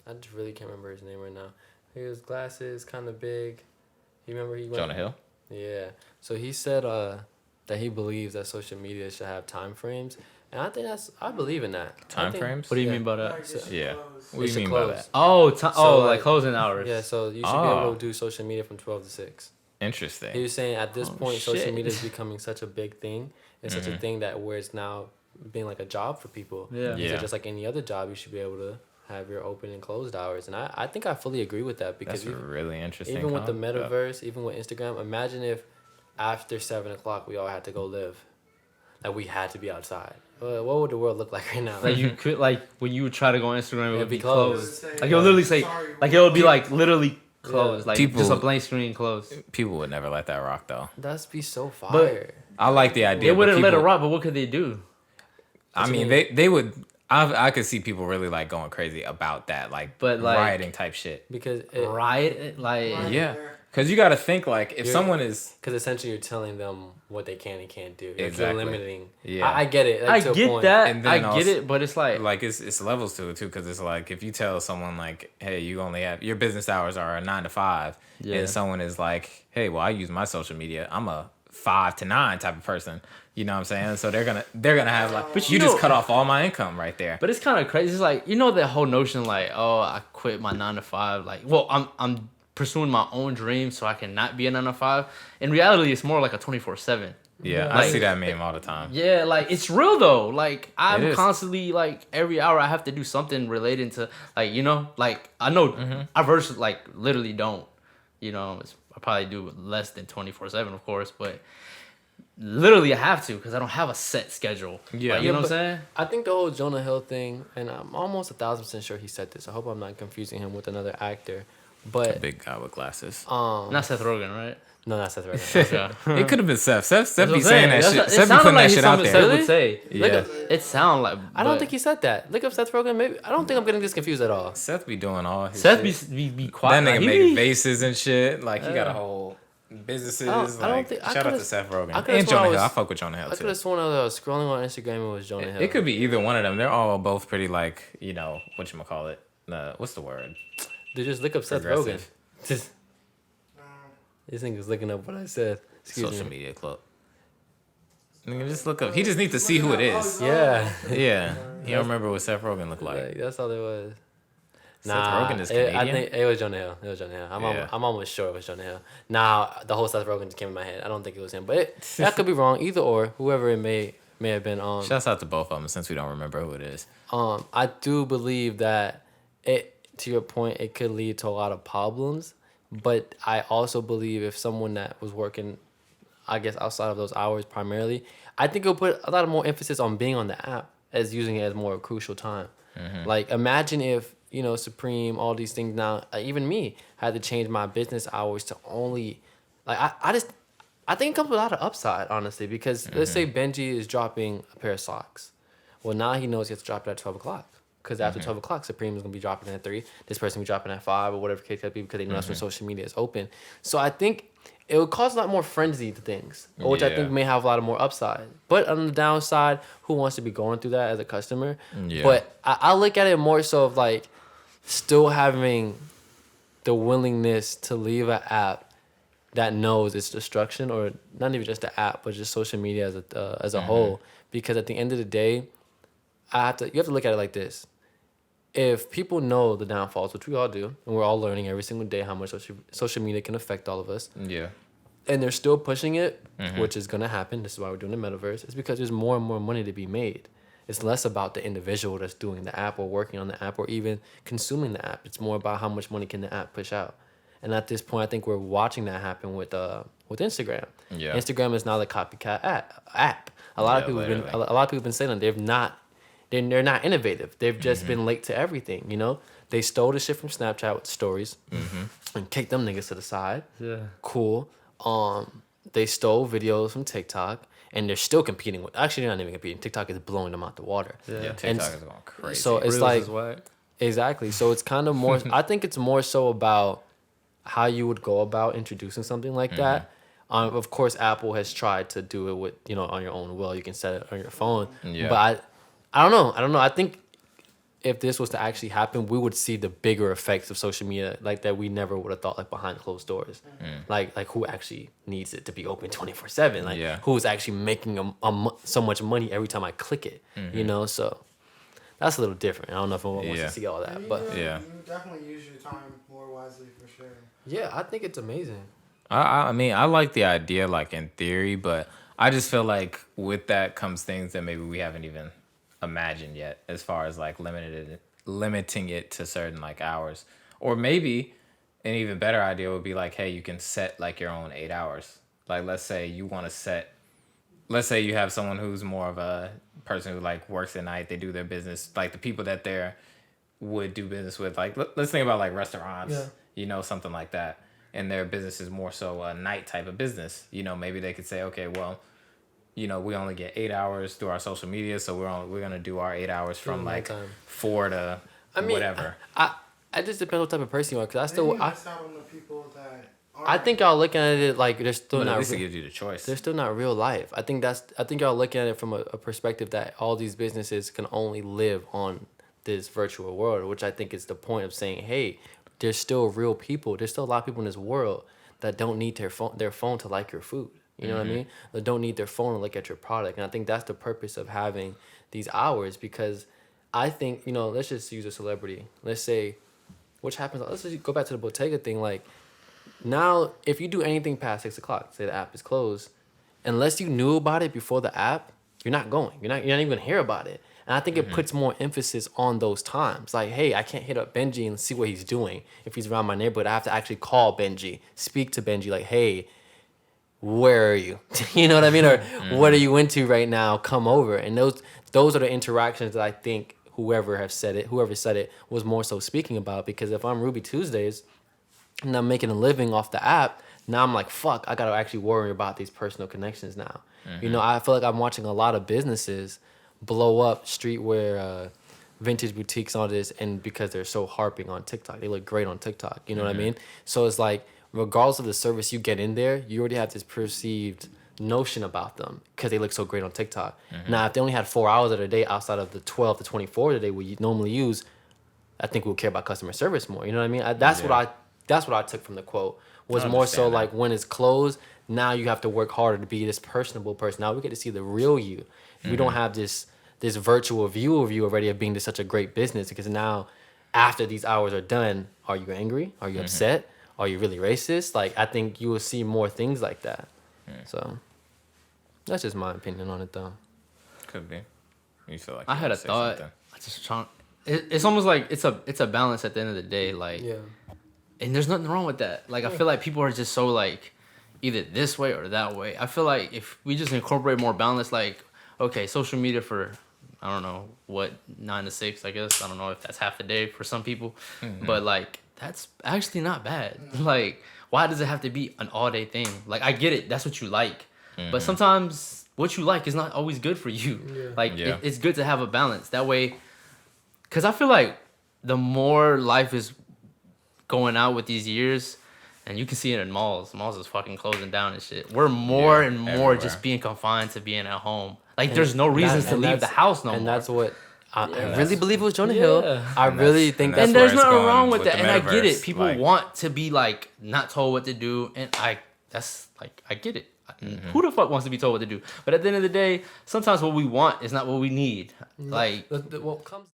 I just really can't remember his name right now. He was glasses, kind of big. You remember he went... Jonah Hill? Yeah. So he said that he believes that social media should have time frames. And I think I believe in that. Time frames? What do you mean by that? What do you mean by that? Oh, like closing hours. Yeah, so you should be able to do social media from 12 to 6. Interesting. He was saying at this point, social media is becoming such a big thing. It's such a thing that where it's now being like a job for people. Yeah. So just like any other job, you should be able to have your open and closed hours. And I think I fully agree with that because that's really interesting. Even with the metaverse, even with Instagram, imagine if after 7 o'clock we all had to go live. Like we had to be outside. What would the world look like right now? Like you could, like when you would try to go on Instagram, it would be closed. closed. Like it would literally say, like it would be like literally closed, like just a blank screen closed. People would never let that rock though. That'd be so fire. But I like the idea. They wouldn't let it rock, but what could they do? I mean, they would. I could see people really like going crazy about that, like rioting type shit. Because yeah. Because you got to think like if someone is... Because essentially you're telling them what they can and can't do. Exactly. You're limiting. Yeah. I get it. I get that. And I get it, but it's like... Like it's levels to it too, because it's like if you tell someone like, hey, you only have... Your business hours are 9 to 5. Yeah. And someone is like, hey, well, I use my social media. I'm a 5 to 9 type of person. You know what I'm saying? So they're gonna have like... But you just cut off all my income right there. But it's kind of crazy. It's like, you know that whole notion like, oh, I quit my 9 to 5. Like, well, I'm pursuing my own dreams so I can not be a 9 to 5. In reality, it's more like a 24/7. Yeah, I see that meme all the time. Yeah, like it's real though. Like I'm constantly like every hour I have to do something related to like, you know, like I know I versus like literally don't, you know, I probably do less than 24/7 of course, but literally I have to because I don't have a set schedule. Yeah, like, you know what I'm saying? I think the whole Jonah Hill thing, and I'm almost 1,000% sure he said this. I hope I'm not confusing him with another actor. But a big guy with glasses. Not Seth Rogen, right? No, not Seth Rogen. Okay. It could have been Seth. Seth be saying that shit. Seth be putting that shit out there. Seth would say. Yeah. It sound like. I don't think he said that. Look up Seth Rogen. Maybe I don't think I'm getting this confused at all. Seth be doing all his Seth shit. be quiet. That nigga make vases and shit. Like he got a whole businesses. I don't think. Shout out to Seth Rogen and Jonah Hill. I fuck with Jonah Hill too. I could have sworn I was scrolling on Instagram and it was Jonah Hill. It could be either one of them. They're all both pretty like, you know, whatchamacallit. What's the word? They just look up Seth Rogen. Just this nigga's looking up what I said. Social media club. Nigga, just look up. He just needs to see who it is. Yeah. Yeah. He don't remember what Seth Rogen looked like. That's all it was. Seth Rogen is Canadian? I think it was Jonah Hill. I'm almost sure it was Jonah Hill. Now, the whole Seth Rogen just came in my head. I don't think it was him. But that could be wrong. Either or. Whoever it may have been. Shouts out to both of them since we don't remember who it is. I do believe that to your point, it could lead to a lot of problems. But I also believe if someone that was working, I guess, outside of those hours primarily, I think it'll put a lot of more emphasis on being on the app as using it as more crucial time. Mm-hmm. Like, imagine if, you know, Supreme, all these things now, even me, had to change my business hours to only, like, I think it comes with a lot of upside, honestly, because let's say Benji is dropping a pair of socks. Well, now he knows he has to drop it at 12 o'clock. Because after 12 o'clock, Supreme is going to be dropping at 3. This person will be dropping at 5 or whatever case that be because they know that's when social media is open. So I think it would cause a lot more frenzy to things, which I think may have a lot of more upside. But on the downside, who wants to be going through that as a customer? Yeah. But I look at it more so of like still having the willingness to leave an app that knows its destruction, or not even just the app, but just social media as a whole. Because at the end of the day, you have to look at it like this. If people know the downfalls, which we all do, and we're all learning every single day how much social media can affect all of us. Yeah. And they're still pushing it, which is going to happen. This is why we're doing the metaverse. It's because there's more and more money to be made. It's less about the individual that's doing the app or working on the app or even consuming the app. It's more about how much money can the app push out. And at this point, I think we're watching that happen with Instagram. Yeah. Instagram is now the copycat app. A lot of people have been saying that they're not innovative. They've just been late to everything, you know? They stole the shit from Snapchat with the stories and kicked them niggas to the side. Yeah. Cool. They stole videos from TikTok and they're still competing with... Actually, they're not even competing. TikTok is blowing them out the water. Yeah, TikTok is going crazy. So it's exactly. So it's kind of more... I think it's more so about how you would go about introducing something like that. Of course, Apple has tried to do it with, you know, on your own will. You can set it on your phone. Yeah. But I don't know. I think if this was to actually happen, we would see the bigger effects of social media, like that we never would have thought, like behind closed doors, like who actually needs it to be open 24/7, like who's actually making so much money every time I click it, you know? So that's a little different. I don't know if anyone wants to see all that, but you definitely use your time more wisely for sure. Yeah, I think it's amazing. I mean, I like the idea, like in theory, but I just feel like with that comes things that maybe we haven't even imagined yet, as far as like limiting it to certain like hours, or maybe an even better idea would be like, hey, you can set like your own 8 hours. Like, let's say you have someone who's more of a person who like works at night, they do their business, like the people that they would do business with, like let's think about like restaurants, you know, something like that, and their business is more so a night type of business. You know, maybe they could say, okay, well, you know, we only get 8 hours through our social media, so we're gonna do our 8 hours from like 4 to whatever. I just depends what type of person you are, because miss out on the people that I think y'all looking at it like they're still not. At least it gives you the choice. They're still not real life. I think y'all looking at it from a perspective that all these businesses can only live on this virtual world, which I think is the point of saying, hey, there's still real people. There's still a lot of people in this world that don't need their phone to like your food. You know what I mean? They don't need their phone to look at your product. And I think that's the purpose of having these hours, because I think, you know, let's just use a celebrity. Let's say, which happens, let's just go back to the Bottega thing. Like, now, if you do anything past 6 o'clock, say the app is closed, unless you knew about it before the app, you're not going. You're not even gonna hear about it. And I think it puts more emphasis on those times. Like, hey, I can't hit up Benji and see what he's doing. If he's around my neighborhood, I have to actually call Benji, speak to Benji, like, hey, where are you? You know what I mean? Or what are you into right now? Come over. And those are the interactions that I think whoever said it was more so speaking about. Because if I'm Ruby Tuesdays and I'm making a living off the app, now I'm like, fuck, I gotta actually worry about these personal connections now. You know, I feel like I'm watching a lot of businesses blow up, streetwear, vintage boutiques, all this, and because they're so harping on TikTok, they look great on TikTok. You know what I mean? So it's like, regardless of the service you get in there, you already have this perceived notion about them because they look so great on TikTok. Now, if they only had 4 hours of the day outside of the 12 to 24 that they would normally use, I think we'll care about customer service more. You know what I mean? That's what I took from the quote. Was more so like, when it's closed, now you have to work harder to be this personable person. Now we get to see the real you. We don't have this virtual view of you already of being this such a great business, because now after these hours are done, are you angry? Are you upset? Are you really racist? Like, I think you will see more things like that. So that's just my opinion on it, though. Could be. You feel like I had a thought. I just trying. It's almost like it's a balance at the end of the day. Like, and there's nothing wrong with that. Like, I feel like people are just so like either this way or that way. I feel like if we just incorporate more balance, like, okay, social media for, I don't know what, 9 to 6, I guess. I don't know if that's half the day for some people, but like, that's actually not bad. Like, why does it have to be an all day thing? Like, I get it, that's what you like, but sometimes what you like is not always good for you. Like, it's good to have a balance that way, because I feel like the more life is going out with these years, and you can see it in malls. Malls is fucking closing down and shit. We're more and more everywhere. Just being confined to being at home. Like, there's no reasons to leave the house no more. And that's what I really believe it was Jonah Hill. I really think that's. And there's nothing wrong with that. And I get it. People want to be like not told what to do, and I get it. Who the fuck wants to be told what to do? But at the end of the day, sometimes what we want is not what we need. Like, what comes.